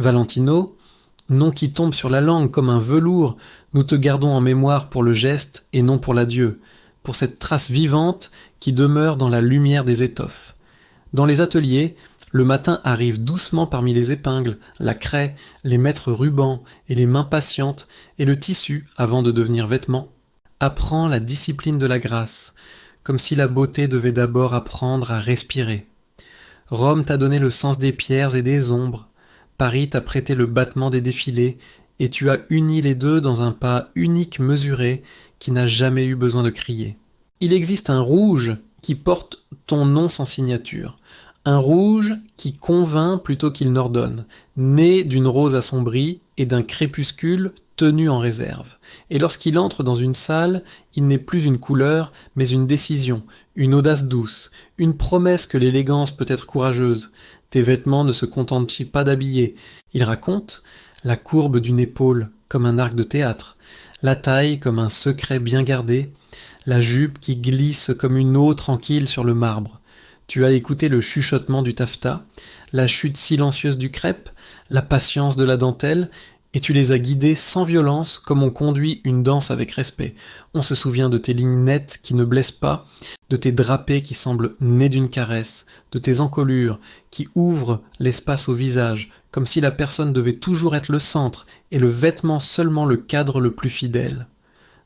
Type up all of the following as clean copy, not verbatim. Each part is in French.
Valentino, nom qui tombe sur la langue comme un velours, nous te gardons en mémoire pour le geste et non pour l'adieu, pour cette trace vivante qui demeure dans la lumière des étoffes. Dans les ateliers, le matin arrive doucement parmi les épingles, la craie, les maîtres rubans et les mains patientes, et le tissu, avant de devenir vêtement, apprend la discipline de la grâce, comme si la beauté devait d'abord apprendre à respirer. Rome t'a donné le sens des pierres et des ombres, Paris t'a prêté le battement des défilés, et tu as uni les deux dans un pas unique mesuré qui n'a jamais eu besoin de crier. Il existe un rouge qui porte ton nom sans signature, un rouge qui convainc plutôt qu'il n'ordonne, né d'une rose assombrie et d'un crépuscule tenu en réserve. Et lorsqu'il entre dans une salle, il n'est plus une couleur, mais une décision, une audace douce, une promesse que l'élégance peut être courageuse. Tes vêtements ne se contentent pas d'habiller, ils racontent la courbe d'une épaule comme un arc de théâtre, la taille comme un secret bien gardé, la jupe qui glisse comme une eau tranquille sur le marbre. Tu as écouté le chuchotement du taffetas, la chute silencieuse du crêpe, la patience de la dentelle, et tu les as guidés sans violence comme on conduit une danse avec respect. On se souvient de tes lignes nettes qui ne blessent pas, de tes drapés qui semblent nés d'une caresse, de tes encolures qui ouvrent l'espace au visage, comme si la personne devait toujours être le centre et le vêtement seulement le cadre le plus fidèle.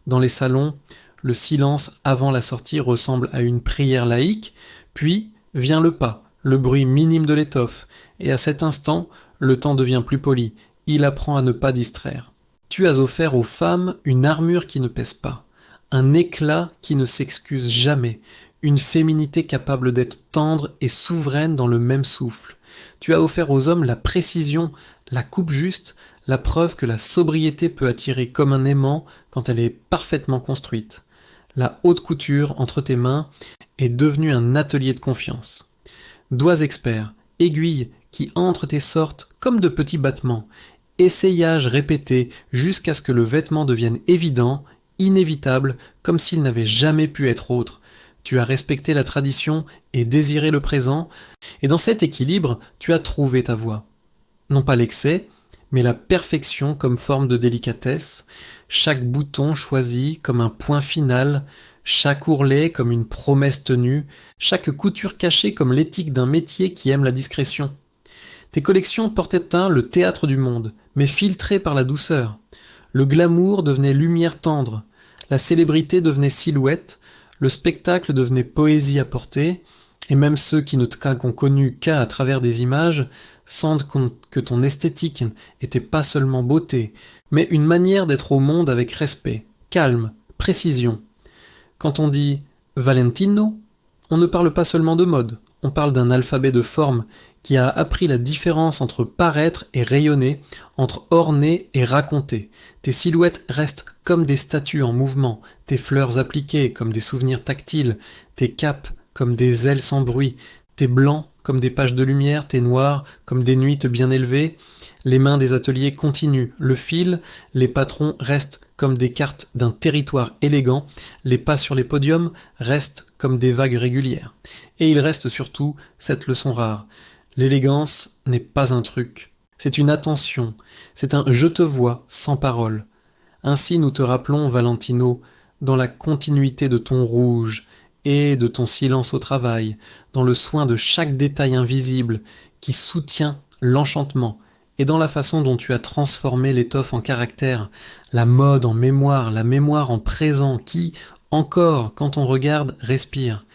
Dans les salons, le silence avant la sortie ressemble à une prière laïque, puis vient le pas, le bruit minime de l'étoffe, et à cet instant, le temps devient plus poli, il apprend à ne pas distraire. Tu as offert aux femmes une armure qui ne pèse pas, un éclat qui ne s'excuse jamais, une féminité capable d'être tendre et souveraine dans le même souffle. Tu as offert aux hommes la précision, la coupe juste, la preuve que la sobriété peut attirer comme un aimant quand elle est parfaitement construite. La haute couture entre tes mains est devenue un atelier de confiance. Doigts experts, aiguilles qui entrent et sortent comme de petits battements, essayages répétés jusqu'à ce que le vêtement devienne évident, inévitable, comme s'il n'avait jamais pu être autre. Tu as respecté la tradition et désiré le présent, et dans cet équilibre, tu as trouvé ta voie. Non pas l'excès, mais la perfection comme forme de délicatesse, chaque bouton choisi comme un point final, chaque ourlet comme une promesse tenue, chaque couture cachée comme l'éthique d'un métier qui aime la discrétion. Tes collections portaient le théâtre du monde, mais filtré par la douceur. Le glamour devenait lumière tendre, la célébrité devenait silhouette, le spectacle devenait poésie à porter, et même ceux qui ne t'ont connu qu'à travers des images sentent que ton esthétique n'était pas seulement beauté, mais une manière d'être au monde avec respect, calme, précision. Quand on dit « Valentino », on ne parle pas seulement de mode, on parle d'un alphabet de formes qui a appris la différence entre paraître et rayonner, entre orner et raconter. Tes silhouettes restent comme des statues en mouvement, tes fleurs appliquées comme des souvenirs tactiles, tes capes comme des ailes sans bruit, tes blancs comme des pages de lumière, tes noirs comme des nuits bien élevées. Les mains des ateliers continuent, le fil, les patrons restent comme des cartes d'un territoire élégant, les pas sur les podiums restent comme des vagues régulières. Et il reste surtout cette leçon rare. L'élégance n'est pas un truc, c'est une attention, c'est un « je te vois » sans parole. Ainsi nous te rappelons, Valentino, dans la continuité de ton rouge et de ton silence au travail, dans le soin de chaque détail invisible qui soutient l'enchantement, et dans la façon dont tu as transformé l'étoffe en caractère, la mode en mémoire, la mémoire en présent qui, encore, quand on regarde, respire.